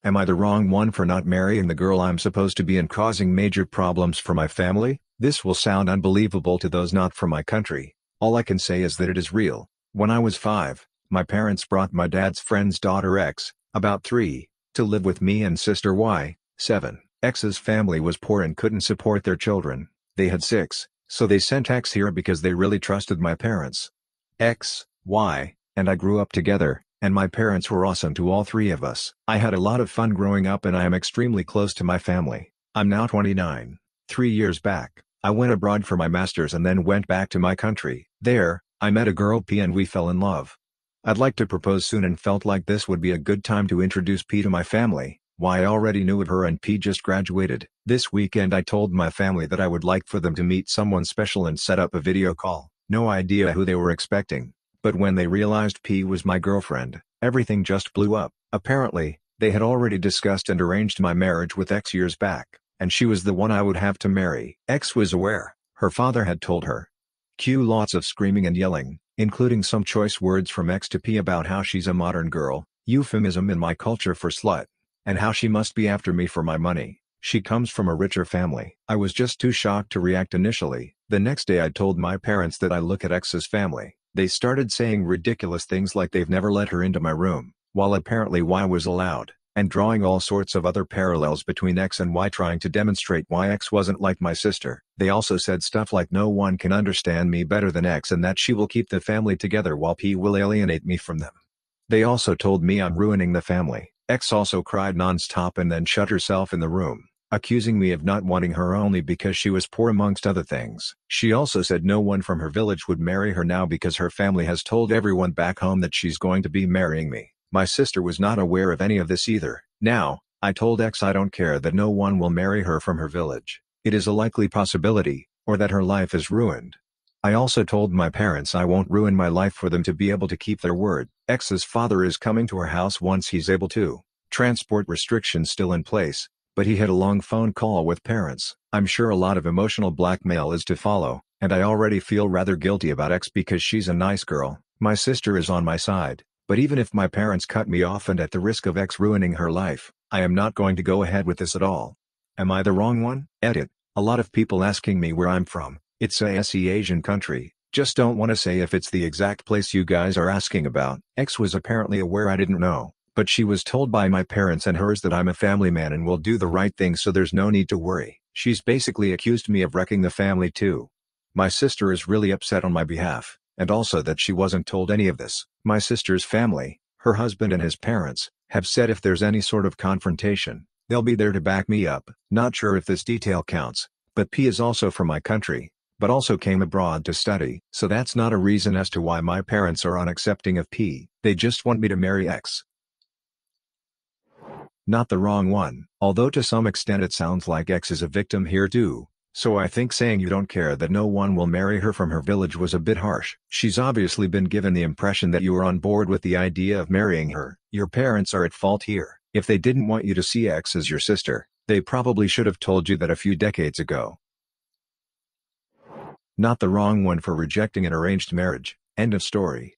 Am I the wrong one for not marrying the girl I'm supposed to be and causing major problems for my family? This will sound unbelievable to those not from my country. All I can say is that it is real. When I was 5, my parents brought my dad's friend's daughter X, about 3, to live with me and sister Y, 7. X's family was poor and couldn't support their children. They had 6, so they sent X here because they really trusted my parents. X, Y, and I grew up together, and my parents were awesome to all 3 of us. I had a lot of fun growing up and I am extremely close to my family. I'm now 29. 3 years back, I went abroad for my master's and then went back to my country. There, I met a girl P and we fell in love. I'd like to propose soon and felt like this would be a good time to introduce P to my family. Why, I already knew of her and P just graduated. This weekend I told my family that I would like for them to meet someone special and set up a video call. No idea who they were expecting. But when they realized P was my girlfriend, everything just blew up. Apparently, they had already discussed and arranged my marriage with X years back, and she was the one I would have to marry. X was aware. Her father had told her. Cue lots of screaming and yelling, including some choice words from X to P about how she's a modern girl, euphemism in my culture for slut, and how she must be after me for my money. She comes from a richer family. I was just too shocked to react initially. The next day I told my parents that I look at X's family. They started saying ridiculous things like they've never let her into my room, while apparently Y was allowed, and drawing all sorts of other parallels between X and Y, trying to demonstrate why X wasn't like my sister. They also said stuff like no one can understand me better than X and that she will keep the family together while P will alienate me from them. They also told me I'm ruining the family. X also cried non-stop and then shut herself in the room, accusing me of not wanting her only because she was poor amongst other things. She also said no one from her village would marry her now because her family has told everyone back home that she's going to be marrying me. My sister was not aware of any of this either. Now, I told X I don't care that no one will marry her from her village. It is a likely possibility, or that her life is ruined. I also told my parents I won't ruin my life for them to be able to keep their word. X's father is coming to our house once he's able to. Transport restrictions still in place, but he had a long phone call with parents. I'm sure a lot of emotional blackmail is to follow, and I already feel rather guilty about X because she's a nice girl. My sister is on my side, but even if my parents cut me off and at the risk of X ruining her life, I am not going to go ahead with this at all. Am I the wrong one? Edit. A lot of people asking me where I'm from. It's a Asian country. Just don't want to say if it's the exact place you guys are asking about. X was apparently aware I didn't know, but she was told by my parents and hers that I'm a family man and will do the right thing, so there's no need to worry. She's basically accused me of wrecking the family too. My sister is really upset on my behalf, and also that she wasn't told any of this. My sister's family, her husband and his parents, have said if there's any sort of confrontation, they'll be there to back me up. Not sure if this detail counts, but P is also from my country, but also came abroad to study. So that's not a reason as to why my parents are unaccepting of P. They just want me to marry X. Not the wrong one. Although to some extent it sounds like X is a victim here too, so I think saying you don't care that no one will marry her from her village was a bit harsh. She's obviously been given the impression that you are on board with the idea of marrying her. Your parents are at fault here. If they didn't want you to see X as your sister, they probably should have told you that a few decades ago. Not the wrong one for rejecting an arranged marriage. End of story.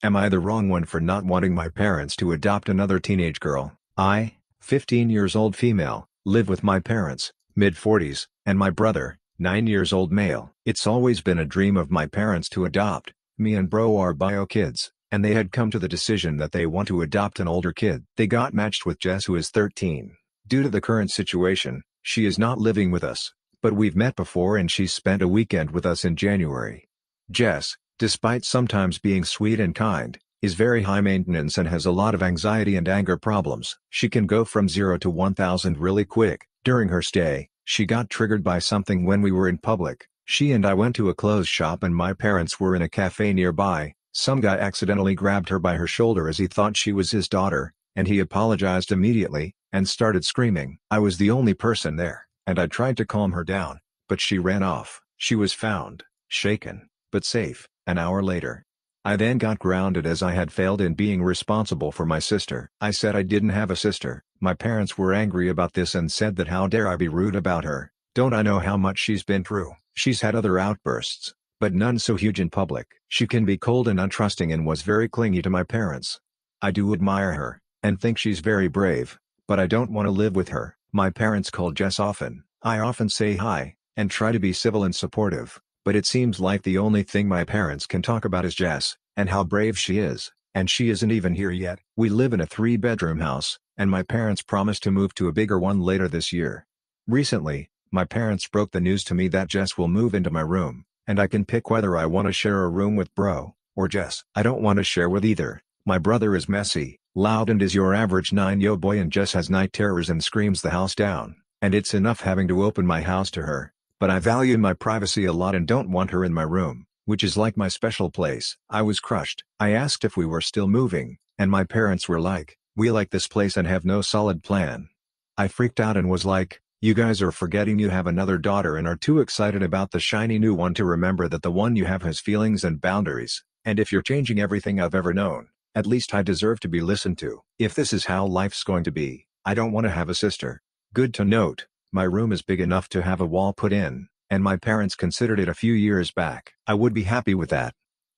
Am I the wrong one for not wanting my parents to adopt another teenage girl? I, 15 years old female, live with my parents, mid-40s, and my brother, 9 years old male. It's always been a dream of my parents to adopt. Me and bro are bio kids, and they had come to the decision that they want to adopt an older kid. They got matched with Jess, who is 13. Due to the current situation, she is not living with us, but we've met before and she spent a weekend with us in January. Jess, despite sometimes being sweet and kind, is very high maintenance and has a lot of anxiety and anger problems. She can go from 0 to 1000 really quick. During her stay, she got triggered by something when we were in public. She and I went to a clothes shop and my parents were in a cafe nearby. Some guy accidentally grabbed her by her shoulder as he thought she was his daughter, and he apologized immediately, and started screaming. I was the only person there, and I tried to calm her down, but she ran off. She was found, shaken, but safe, an hour later. I then got grounded as I had failed in being responsible for my sister. I said I didn't have a sister. My parents were angry about this and said that how dare I be rude about her. Don't I know how much she's been through? She's had other outbursts, but none so huge in public. She can be cold and untrusting and was very clingy to my parents. I do admire her, and think she's very brave, but I don't want to live with her. My parents call Jess often. I often say hi, and try to be civil and supportive, but it seems like the only thing my parents can talk about is Jess, and how brave she is, and she isn't even here yet. We live in a 3-bedroom house, and my parents promised to move to a bigger one later this year. Recently, my parents broke the news to me that Jess will move into my room, and I can pick whether I want to share a room with bro, or Jess. I don't want to share with either. My brother is messy, loud and is your average 9-yo boy, and Jess has night terrors and screams the house down, and it's enough having to open my house to her, but I value my privacy a lot and don't want her in my room, which is like my special place. I was crushed. I asked if we were still moving, and my parents were like, "We like this place and have no solid plan." I freaked out and was like, "You guys are forgetting you have another daughter and are too excited about the shiny new one to remember that the one you have has feelings and boundaries, and if you're changing everything I've ever known, at least I deserve to be listened to. If this is how life's going to be, I don't want to have a sister." Good to note, my room is big enough to have a wall put in, and my parents considered it a few years back. I would be happy with that.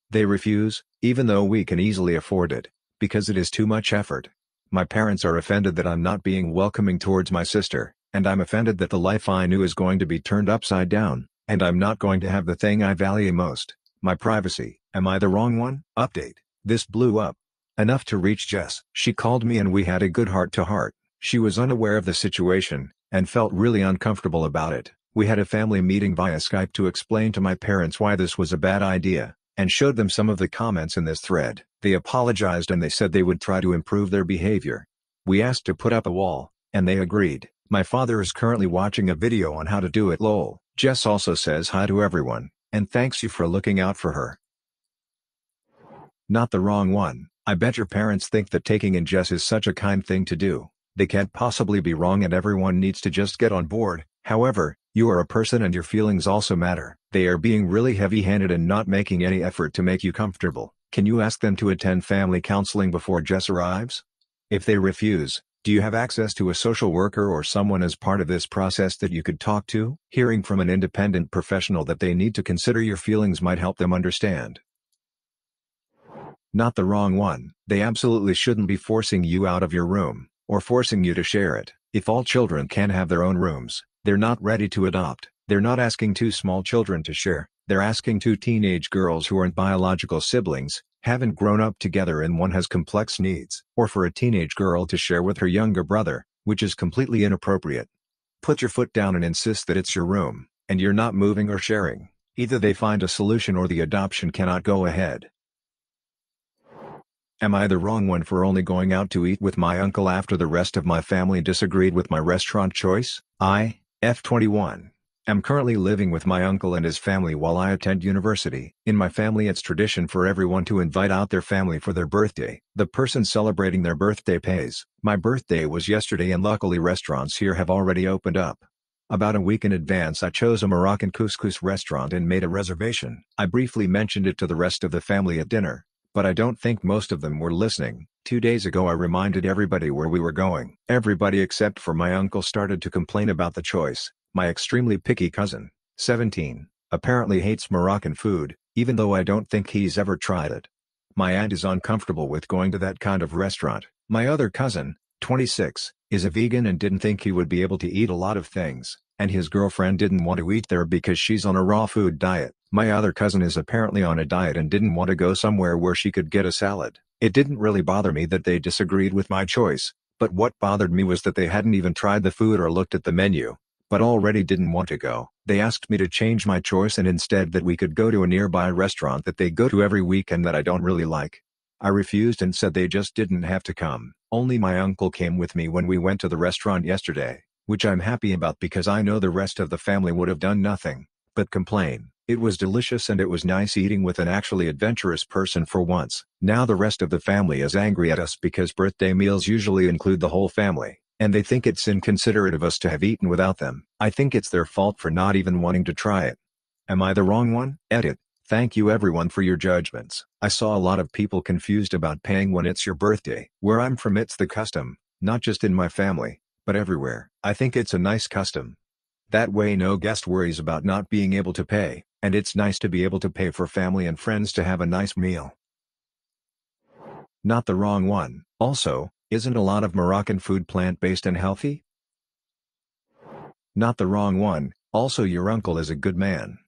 They refuse, even though we can easily afford it, because it is too much effort. My parents are offended that I'm not being welcoming towards my sister, and I'm offended that the life I knew is going to be turned upside down, and I'm not going to have the thing I value most, my privacy. Am I the wrong one? Update. This blew up. Enough to reach Jess. She called me and we had a good heart-to-heart. She was unaware of the situation, and felt really uncomfortable about it. We had a family meeting via Skype to explain to my parents why this was a bad idea, and showed them some of the comments in this thread. They apologized and they said they would try to improve their behavior. We asked to put up a wall, and they agreed. My father is currently watching a video on how to do it lol. Jess also says hi to everyone, and thanks you for looking out for her. Not the wrong one. I bet your parents think that taking in Jess is such a kind thing to do. They can't possibly be wrong and everyone needs to just get on board. However, you are a person and your feelings also matter. They are being really heavy-handed and not making any effort to make you comfortable. Can you ask them to attend family counseling before Jess arrives? If they refuse, do you have access to a social worker or someone as part of this process that you could talk to? Hearing from an independent professional that they need to consider your feelings might help them understand. Not the wrong one. They absolutely shouldn't be forcing you out of your room, or forcing you to share it. If all children can have their own rooms, they're not ready to adopt. They're not asking 2 small children to share, they're asking 2 teenage girls who aren't biological siblings, haven't grown up together and one has complex needs. Or for a teenage girl to share with her younger brother, which is completely inappropriate. Put your foot down and insist that it's your room, and you're not moving or sharing. Either they find a solution or the adoption cannot go ahead. Am I the wrong one for only going out to eat with my uncle after the rest of my family disagreed with my restaurant choice? I, F21, am currently living with my uncle and his family while I attend university. In my family it's tradition for everyone to invite out their family for their birthday. The person celebrating their birthday pays. My birthday was yesterday and luckily restaurants here have already opened up. About a week in advance I chose a Moroccan couscous restaurant and made a reservation. I briefly mentioned it to the rest of the family at dinner, but I don't think most of them were listening. 2 days ago I reminded everybody where we were going. Everybody except for my uncle started to complain about the choice. My extremely picky cousin, 17, apparently hates Moroccan food, even though I don't think he's ever tried it. My aunt is uncomfortable with going to that kind of restaurant. My other cousin, 26, is a vegan and didn't think he would be able to eat a lot of things, and his girlfriend didn't want to eat there because she's on a raw food diet. My other cousin is apparently on a diet and didn't want to go somewhere where she could get a salad. It didn't really bother me that they disagreed with my choice, but what bothered me was that they hadn't even tried the food or looked at the menu, but already didn't want to go. They asked me to change my choice and instead that we could go to a nearby restaurant that they go to every week and that I don't really like. I refused and said they just didn't have to come. Only my uncle came with me when we went to the restaurant yesterday, which I'm happy about because I know the rest of the family would have done nothing but complain. It was delicious and it was nice eating with an actually adventurous person for once. Now the rest of the family is angry at us because birthday meals usually include the whole family, and they think it's inconsiderate of us to have eaten without them. I think it's their fault for not even wanting to try it. Am I the wrong one? Edit. Thank you everyone for your judgments. I saw a lot of people confused about paying when it's your birthday. Where I'm from it's the custom, not just in my family, but everywhere. I think it's a nice custom. That way no guest worries about not being able to pay, and it's nice to be able to pay for family and friends to have a nice meal. Not the wrong one. Also, Isn't a lot of Moroccan food plant-based and healthy? Not the wrong one, also your uncle is a good man.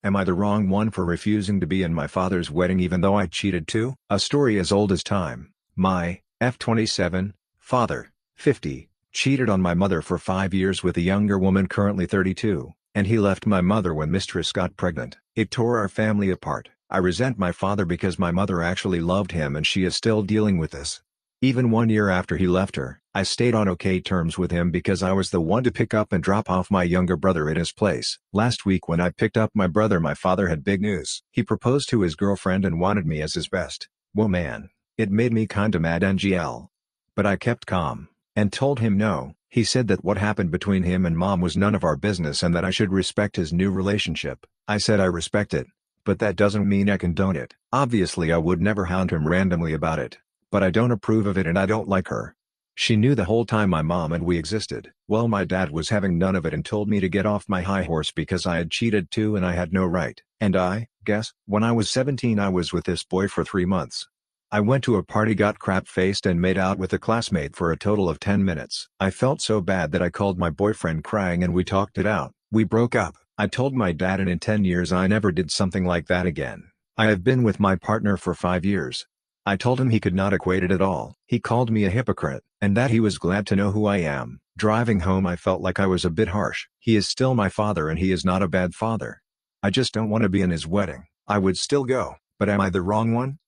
Am I the wrong one for refusing to be in my father's wedding even though I cheated too? A story as old as time. My F27 father, 50, cheated on my mother for 5 years with a younger woman currently 32, and he left my mother when mistress got pregnant. It tore our family apart. I resent my father because my mother actually loved him and she is still dealing with this. Even 1 year after he left her, I stayed on okay terms with him because I was the one to pick up and drop off my younger brother at his place. Last week when I picked up my brother, my father had big news. He proposed to his girlfriend and wanted me as his best woman. It made me kinda mad NGL. But I kept calm, and told him no. He said that what happened between him and mom was none of our business and that I should respect his new relationship. I said I respect it, but that doesn't mean I condone it. Obviously I would never hound him randomly about it. But I don't approve of it and I don't like her. She knew the whole time my mom and we existed. Well, my dad was having none of it and told me to get off my high horse because I had cheated too and I had no right. And I guess, when I was 17 I was with this boy for 3 months. I went to a party, got crap-faced and made out with a classmate for a total of 10 minutes. I felt so bad that I called my boyfriend crying and we talked it out. We broke up. I told my dad and in 10 years I never did something like that again. I have been with my partner for 5 years. I told him he could not equate it at all. He called me a hypocrite, and that he was glad to know who I am. Driving home I felt like I was a bit harsh. He is still my father and he is not a bad father. I just don't want to be in his wedding. I would still go, but am I the wrong one?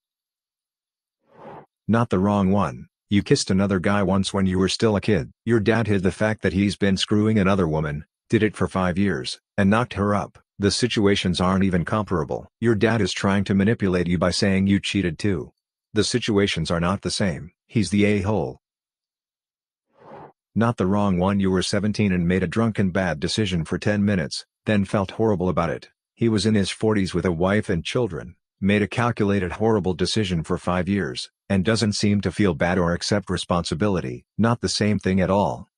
Not the wrong one. You kissed another guy once when you were still a kid. Your dad hid the fact that he's been screwing another woman, did it for 5 years, and knocked her up. The situations aren't even comparable. Your dad is trying to manipulate you by saying you cheated too. The situations are not the same. He's the a-hole. Not the wrong one. You were 17 and made a drunken bad decision for 10 minutes, then felt horrible about it. He was in his 40s with a wife and children, made a calculated horrible decision for 5 years, and doesn't seem to feel bad or accept responsibility. Not the same thing at all.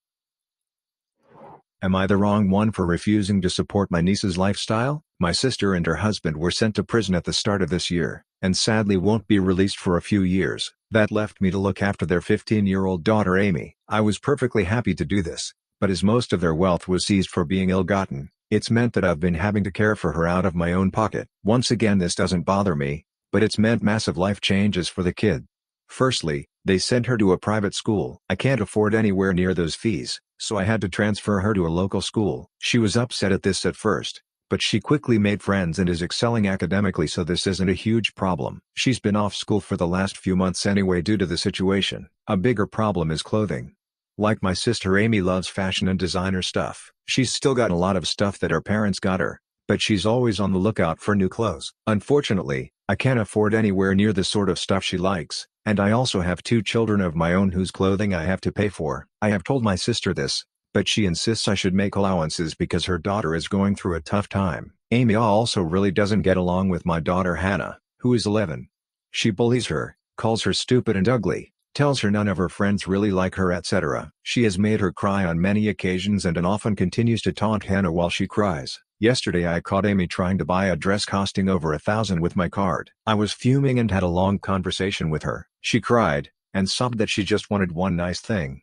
Am I the wrong one for refusing to support my niece's lifestyle? My sister and her husband were sent to prison at the start of this year, and sadly won't be released for a few years. That left me to look after their 15-year-old daughter Amy. I was perfectly happy to do this, but as most of their wealth was seized for being ill-gotten, it's meant that I've been having to care for her out of my own pocket. Once again, this doesn't bother me, but it's meant massive life changes for the kid. Firstly, they sent her to a private school. I can't afford anywhere near those fees, so I had to transfer her to a local school. She was upset at this at first, but she quickly made friends and is excelling academically, so this isn't a huge problem. She's been off school for the last few months anyway due to the situation. A bigger problem is clothing. Like my sister, Amy loves fashion and designer stuff. She's still got a lot of stuff that her parents got her, but she's always on the lookout for new clothes. Unfortunately, I can't afford anywhere near the sort of stuff she likes, and I also have 2 children of my own whose clothing I have to pay for. I have told my sister this, but she insists I should make allowances because her daughter is going through a tough time. Amy also really doesn't get along with my daughter Hannah, who is 11. She bullies her, calls her stupid and ugly, tells her none of her friends really like her, etc. She has made her cry on many occasions and often continues to taunt Hannah while she cries. Yesterday I caught Amy trying to buy a dress costing over $1,000 with my card. I was fuming and had a long conversation with her. She cried, and sobbed that she just wanted one nice thing.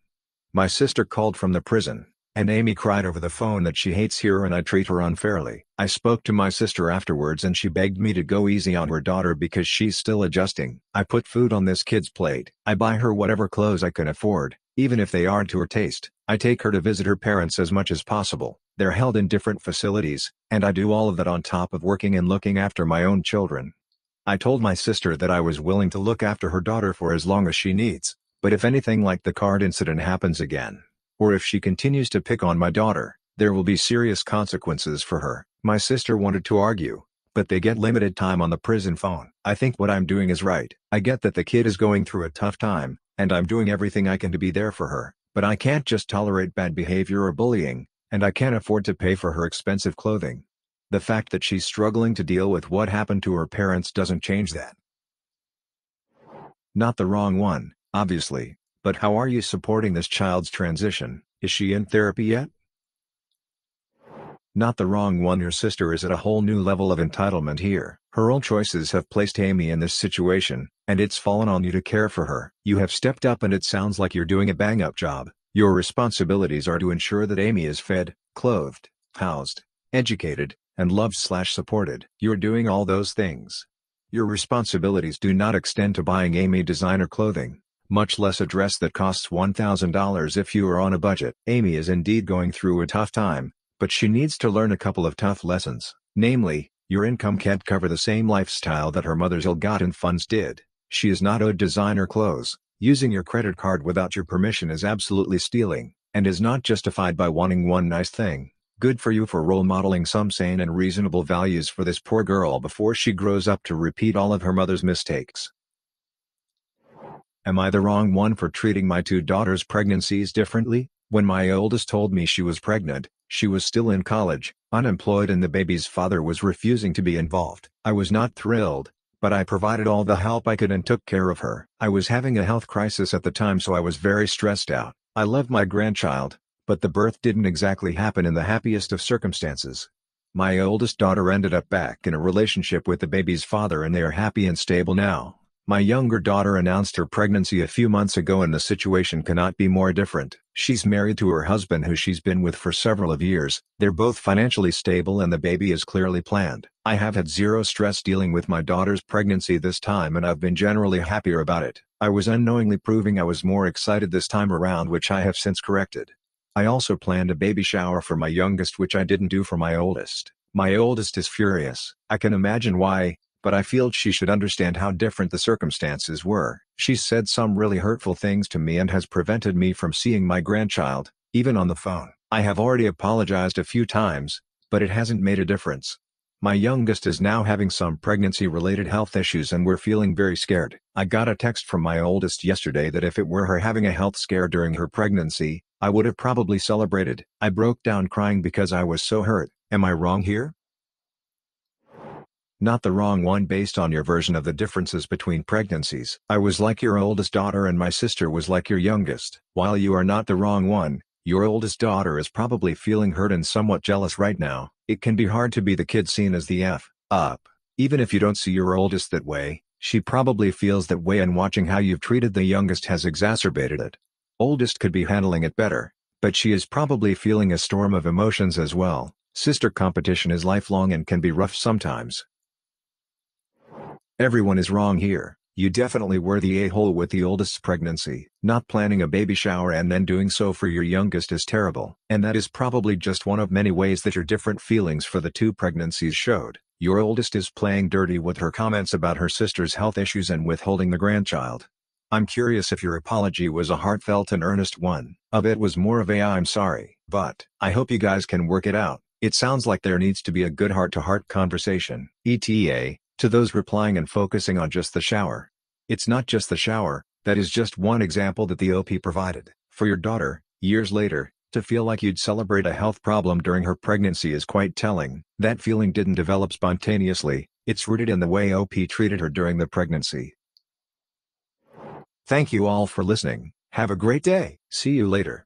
My sister called from the prison, and Amy cried over the phone that she hates here and I treat her unfairly. I spoke to my sister afterwards and she begged me to go easy on her daughter because she's still adjusting. I put food on this kid's plate. I buy her whatever clothes I can afford, even if they aren't to her taste. I take her to visit her parents as much as possible. They're held in different facilities, and I do all of that on top of working and looking after my own children. I told my sister that I was willing to look after her daughter for as long as she needs, but if anything like the card incident happens again, or if she continues to pick on my daughter, there will be serious consequences for her. My sister wanted to argue, but they get limited time on the prison phone. I think what I'm doing is right. I get that the kid is going through a tough time, and I'm doing everything I can to be there for her, but I can't just tolerate bad behavior or bullying, and I can't afford to pay for her expensive clothing. The fact that she's struggling to deal with what happened to her parents doesn't change that. Not the wrong one, obviously, but how are you supporting this child's transition? Is she in therapy yet? Not the wrong one. Your sister is at a whole new level of entitlement here. Her own choices have placed Amy in this situation, and it's fallen on you to care for her. You have stepped up and it sounds like you're doing a bang-up job. Your responsibilities are to ensure that Amy is fed, clothed, housed, educated, and loved/supported. You're doing all those things. Your responsibilities do not extend to buying Amy designer clothing, much less a dress that costs $1,000 if you are on a budget. Amy is indeed going through a tough time, but she needs to learn a couple of tough lessons. Namely, your income can't cover the same lifestyle that her mother's ill-gotten funds did. She is not owed designer clothes. Using your credit card without your permission is absolutely stealing, and is not justified by wanting one nice thing. Good for you for role modeling some sane and reasonable values for this poor girl before she grows up to repeat all of her mother's mistakes. Am I the wrong one for treating my two daughters' pregnancies differently? When my oldest told me she was pregnant, she was still in college, unemployed, and the baby's father was refusing to be involved. I was not thrilled, but I provided all the help I could and took care of her. I was having a health crisis at the time, so I was very stressed out. I love my grandchild, but the birth didn't exactly happen in the happiest of circumstances. My oldest daughter ended up back in a relationship with the baby's father and they are happy and stable now. My younger daughter announced her pregnancy a few months ago and the situation cannot be more different. She's married to her husband who she's been with for several of years. They're both financially stable and the baby is clearly planned. I have had zero stress dealing with my daughter's pregnancy this time and I've been generally happier about it. I was unknowingly proving I was more excited this time around, which I have since corrected. I also planned a baby shower for my youngest, which I didn't do for my oldest. My oldest is furious. I can imagine why, but I feel she should understand how different the circumstances were. She's said some really hurtful things to me and has prevented me from seeing my grandchild, even on the phone. I have already apologized a few times, but it hasn't made a difference. My youngest is now having some pregnancy-related health issues and we're feeling very scared. I got a text from my oldest yesterday that if it were her having a health scare during her pregnancy, I would have probably celebrated. I broke down crying because I was so hurt. Am I wrong here? Not the wrong one based on your version of the differences between pregnancies. I was like your oldest daughter and my sister was like your youngest. While you are not the wrong one, your oldest daughter is probably feeling hurt and somewhat jealous right now. It can be hard to be the kid seen as the F-up. Even if you don't see your oldest that way, she probably feels that way and watching how you've treated the youngest has exacerbated it. Oldest could be handling it better, but she is probably feeling a storm of emotions as well. Sister competition is lifelong and can be rough sometimes. Everyone is wrong here. You definitely were the a-hole with the oldest's pregnancy. Not planning a baby shower and then doing so for your youngest is terrible. And that is probably just one of many ways that your different feelings for the two pregnancies showed. Your oldest is playing dirty with her comments about her sister's health issues and withholding the grandchild. I'm curious if your apology was a heartfelt and earnest one. Of it was more of a "I'm sorry, but I hope you guys can work it out." It sounds like there needs to be a good heart-to-heart conversation. ETA, to those replying and focusing on just the shower. It's not just the shower, that is just one example that the OP provided. For your daughter, years later, to feel like you'd celebrate a health problem during her pregnancy is quite telling. That feeling didn't develop spontaneously, it's rooted in the way OP treated her during the pregnancy. Thank you all for listening. Have a great day. See you later.